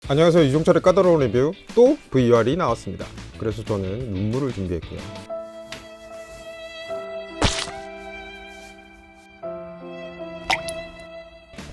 안녕하세요. 유종철의 까다로운 리뷰. 또 VR이 나왔습니다. 그래서 저는 눈물을 준비했고요.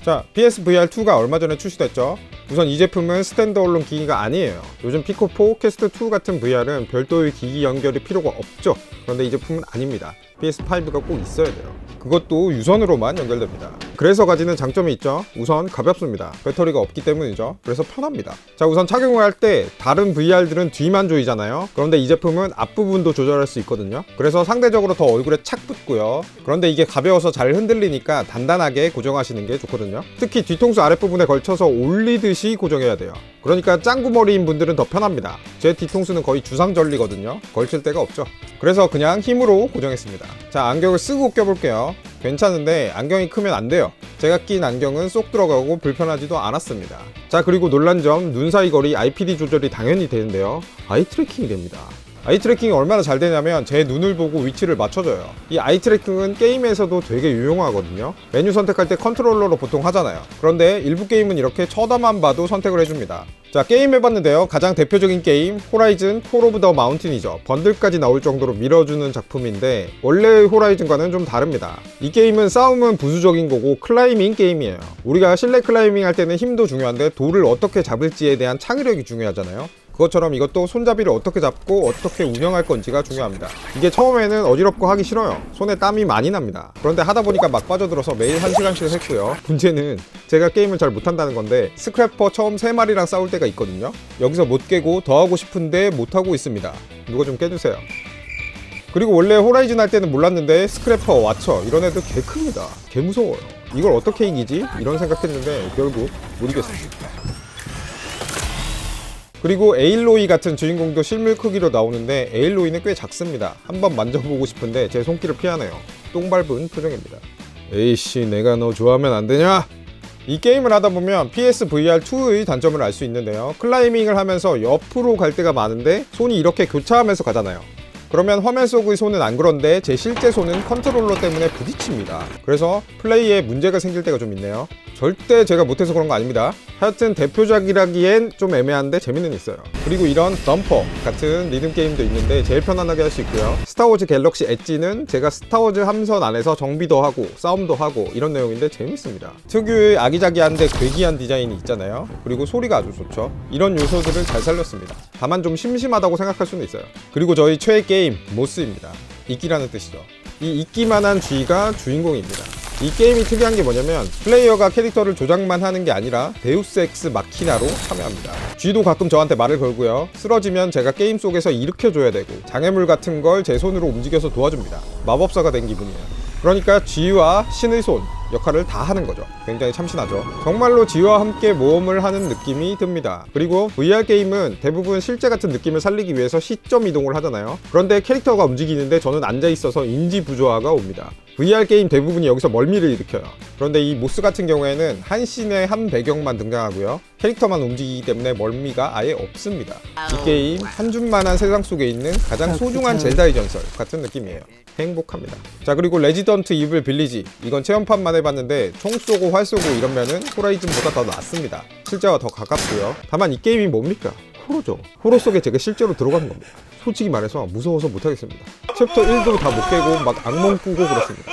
자, PSVR2가 얼마 전에 출시됐죠. 우선 이 제품은 스탠드얼론 기기가 아니에요. 요즘 피코4, 퀘스트2 같은 VR은 별도의 기기 연결이 필요가 없죠. 그런데 이 제품은 아닙니다. PS5가 꼭 있어야 돼요. 그것도 유선으로만 연결됩니다. 그래서 가지는 장점이 있죠. 우선 가볍습니다. 배터리가 없기 때문이죠. 그래서 편합니다. 자, 우선 착용을 할 때 다른 VR들은 뒤만 조이잖아요. 그런데 이 제품은 앞부분도 조절할 수 있거든요. 그래서 상대적으로 더 얼굴에 착 붙고요. 그런데 이게 가벼워서 잘 흔들리니까 단단하게 고정하시는 게 좋거든요. 특히 뒤통수 아랫부분에 걸쳐서 올리듯이 고정해야 돼요. 그러니까 짱구머리인 분들은 더 편합니다. 제 뒤통수는 거의 주상절리거든요. 걸칠 데가 없죠. 그래서 그냥 힘으로 고정했습니다. 자, 안경을 쓰고 껴볼게요. 괜찮은데 안경이 크면 안 돼요. 제가 낀 안경은 쏙 들어가고 불편하지도 않았습니다. 자, 그리고 놀란 점, 눈 사이 거리 IPD 조절이 당연히 되는데요. 아이 트래킹이 됩니다. 아이 트래킹이 얼마나 잘 되냐면 제 눈을 보고 위치를 맞춰줘요. 이 아이 트래킹은 게임에서도 되게 유용하거든요. 메뉴 선택할 때 컨트롤러로 보통 하잖아요. 그런데 일부 게임은 이렇게 쳐다만 봐도 선택을 해줍니다. 자, 게임 해봤는데요. 가장 대표적인 게임 호라이즌 콜 오브 더 마운틴이죠. 번들까지 나올 정도로 밀어주는 작품인데 원래의 호라이즌과는 좀 다릅니다. 이 게임은 싸움은 부수적인 거고 클라이밍 게임이에요. 우리가 실내 클라이밍 할 때는 힘도 중요한데 돌을 어떻게 잡을지에 대한 창의력이 중요하잖아요. 그것처럼 이것도 손잡이를 어떻게 잡고 어떻게 운영할 건지가 중요합니다. 이게 처음에는 어지럽고 하기 싫어요. 손에 땀이 많이 납니다. 그런데 하다 보니까 막 빠져들어서 매일 1시간씩 했고요. 문제는 제가 게임을 잘 못한다는 건데 스크래퍼 처음 3마리랑 싸울 때가 있거든요. 여기서 못 깨고 더 하고 싶은데 못하고 있습니다. 누가 좀 깨주세요. 그리고 원래 호라이즌 할 때는 몰랐는데 스크래퍼, 와처 이런 애들 개 큽니다. 개 무서워요. 이걸 어떻게 이기지? 이런 생각했는데 결국 못 이겼습니다. 그리고 에일로이 같은 주인공도 실물 크기로 나오는데 에일로이는 꽤 작습니다. 한번 만져보고 싶은데 제 손길을 피하네요. 똥 밟은 표정입니다. 에이씨, 내가 너 좋아하면 안 되냐? 이 게임을 하다 보면 PSVR2의 단점을 알 수 있는데요. 클라이밍을 하면서 옆으로 갈 때가 많은데 손이 이렇게 교차하면서 가잖아요. 그러면 화면 속의 손은 안 그런데 제 실제 손은 컨트롤러 때문에 부딪힙니다. 그래서 플레이에 문제가 생길 때가 좀 있네요. 절대 제가 못해서 그런 거 아닙니다. 하여튼 대표작이라기엔 좀 애매한데 재미는 있어요. 그리고 이런 덤퍼 같은 리듬 게임도 있는데 제일 편안하게 할 수 있고요. 스타워즈 갤럭시 엣지는 제가 스타워즈 함선 안에서 정비도 하고 싸움도 하고 이런 내용인데 재밌습니다. 특유의 아기자기한데 괴기한 디자인이 있잖아요. 그리고 소리가 아주 좋죠. 이런 요소들을 잘 살렸습니다. 다만 좀 심심하다고 생각할 수는 있어요. 그리고 저희 최애 게임 모스입니다. 이끼라는 뜻이죠. 이 이끼만한 쥐가 주인공입니다. 이 게임이 특이한 게 뭐냐면 플레이어가 캐릭터를 조작만 하는 게 아니라 데우스 엑스 마키나로 참여합니다. 쥐도 가끔 저한테 말을 걸고요. 쓰러지면 제가 게임 속에서 일으켜줘야 되고 장애물 같은 걸 제 손으로 움직여서 도와줍니다. 마법사가 된 기분이에요. 그러니까 쥐와 신의 손 역할을 다 하는 거죠. 굉장히 참신하죠. 정말로 쥐와 함께 모험을 하는 느낌이 듭니다. 그리고 VR 게임은 대부분 실제 같은 느낌을 살리기 위해서 시점 이동을 하잖아요. 그런데 캐릭터가 움직이는데 저는 앉아있어서 인지 부조화가 옵니다. VR 게임 대부분이 여기서 멀미를 일으켜요. 그런데 이 모스 같은 경우에는 한 씬에 한 배경만 등장하고요. 캐릭터만 움직이기 때문에 멀미가 아예 없습니다. 이 게임 한 줌만한 세상 속에 있는 가장 소중한 젤다의 전설 같은 느낌이에요. 행복합니다. 자, 그리고 레지던트 이블 빌리지, 이건 체험판만 해봤는데 총 쏘고 활 쏘고 이러면은 호라이즌보다 더 낫습니다. 실제와 더 가깝고요. 다만 이 게임이 뭡니까? 호러죠. 호러 속에 제가 실제로 들어가는 겁니다. 솔직히 말해서 무서워서 못하겠습니다. 챕터 1도 다 못 깨고 막 악몽 꾸고 그렇습니다.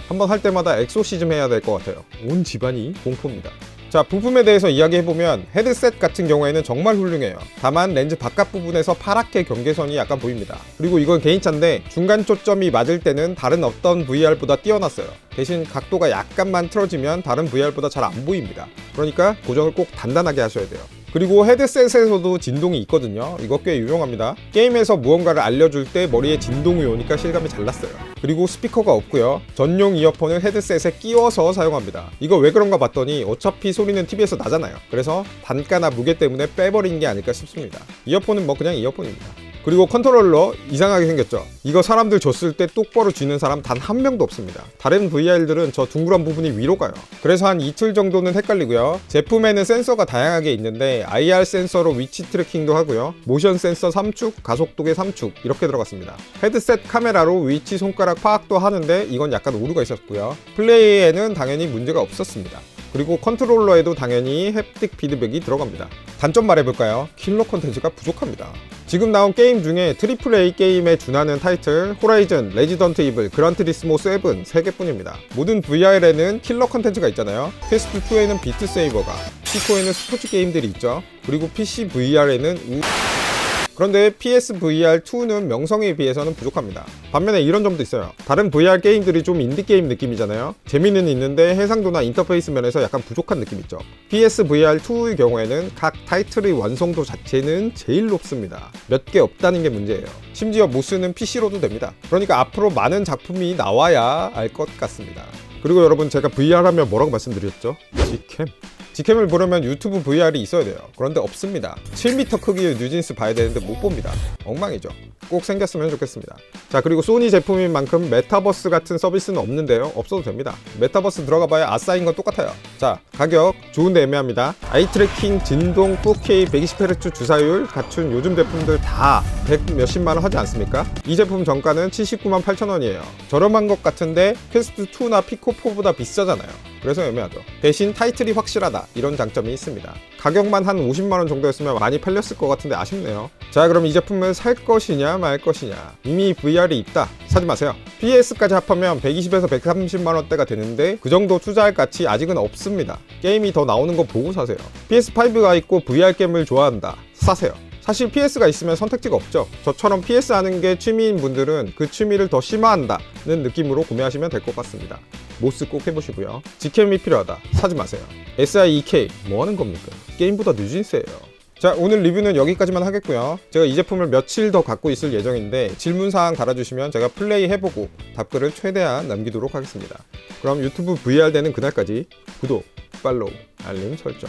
한번 할 때마다 엑소시즘 해야 될 것 같아요. 온 집안이 공포입니다. 자, 부품에 대해서 이야기해보면 헤드셋 같은 경우에는 정말 훌륭해요. 다만 렌즈 바깥 부분에서 파랗게 경계선이 약간 보입니다. 그리고 이건 개인차인데 중간 초점이 맞을 때는 다른 어떤 VR보다 뛰어났어요. 대신 각도가 약간만 틀어지면 다른 VR보다 잘 안 보입니다. 그러니까 고정을 꼭 단단하게 하셔야 돼요. 그리고 헤드셋에서도 진동이 있거든요. 이거 꽤 유용합니다. 게임에서 무언가를 알려줄 때 머리에 진동이 오니까 실감이 잘 났어요. 그리고 스피커가 없고요. 전용 이어폰을 헤드셋에 끼워서 사용합니다. 이거 왜 그런가 봤더니 어차피 소리는 TV에서 나잖아요. 그래서 단가나 무게 때문에 빼버린 게 아닐까 싶습니다. 이어폰은 뭐 그냥 이어폰입니다. 그리고 컨트롤러 이상하게 생겼죠. 이거 사람들 줬을 때 똑바로 쥐는 사람 단 한 명도 없습니다. 다른 VR들은 저 둥그런 부분이 위로 가요. 그래서 한 이틀 정도는 헷갈리고요. 제품에는 센서가 다양하게 있는데 IR 센서로 위치 트래킹도 하고요. 모션 센서 3축, 가속도계 3축 이렇게 들어갔습니다. 헤드셋 카메라로 위치 손가락 파악도 하는데 이건 약간 오류가 있었고요. 플레이에는 당연히 문제가 없었습니다. 그리고 컨트롤러에도 당연히 햅틱 피드백이 들어갑니다. 단점 말해볼까요? 킬러 컨텐츠가 부족합니다. 지금 나온 게임 중에 AAA 게임에 준하는 타이틀 호라이즌, 레지던트 이블, 그란트리스모 7 3개뿐입니다. 모든 VR에는 킬러 컨텐츠가 있잖아요. 퀘스트2에는 비트 세이버가, 피코에는 스포츠 게임들이 있죠. 그리고 PC VR에는 그런데 PSVR2는 명성에 비해서는 부족합니다. 반면에 이런 점도 있어요. 다른 VR 게임들이 좀 인디게임 느낌이잖아요. 재미는 있는데 해상도나 인터페이스 면에서 약간 부족한 느낌 있죠. PSVR2의 경우에는 각 타이틀의 완성도 자체는 제일 높습니다. 몇 개 없다는 게 문제예요. 심지어 모스는 PC로도 됩니다. 그러니까 앞으로 많은 작품이 나와야 알 것 같습니다. 그리고 여러분, 제가 VR 하면 뭐라고 말씀드렸죠? G캠을 보려면 유튜브 VR이 있어야 돼요. 그런데 없습니다. 7m 크기의 뉴진스 봐야 되는데 못 봅니다. 엉망이죠. 꼭 생겼으면 좋겠습니다. 자, 그리고 소니 제품인 만큼 메타버스 같은 서비스는 없는데요. 없어도 됩니다. 메타버스 들어가 봐야 아싸인 건 똑같아요. 자, 가격 좋은데 애매합니다. 아이트래킹, 진동, 4K, 120Hz 주사율 갖춘 요즘 제품들 다 100 몇십만원 하지 않습니까? 이 제품 정가는 79만 8천원이에요. 저렴한 것 같은데 퀘스트2나 피코4보다 비싸잖아요. 그래서 애매하죠. 대신 타이틀이 확실하다, 이런 장점이 있습니다. 가격만 한 50만원 정도였으면 많이 팔렸을 것 같은데 아쉽네요. 자, 그럼 이 제품을 살 것이냐 말 것이냐. 이미 VR이 있다, 사지 마세요. PS까지 합하면 120에서 130만원대가 되는데 그 정도 투자할 가치 아직은 없습니다. 게임이 더 나오는 거 보고 사세요. PS5가 있고 VR 게임을 좋아한다, 사세요. 사실 PS가 있으면 선택지가 없죠. 저처럼 PS 하는 게 취미인 분들은 그 취미를 더 심화한다는 느낌으로 구매하시면 될 것 같습니다. 모스 꼭 해보시고요. G캠이 필요하다, 사지 마세요. SIEK 뭐 하는 겁니까? 게임보다 뉴진스예요. 자, 오늘 리뷰는 여기까지만 하겠고요. 제가 이 제품을 며칠 더 갖고 있을 예정인데 질문사항 달아주시면 제가 플레이 해보고 답글을 최대한 남기도록 하겠습니다. 그럼 유튜브 VR 되는 그날까지 구독, 팔로우, 알림 설정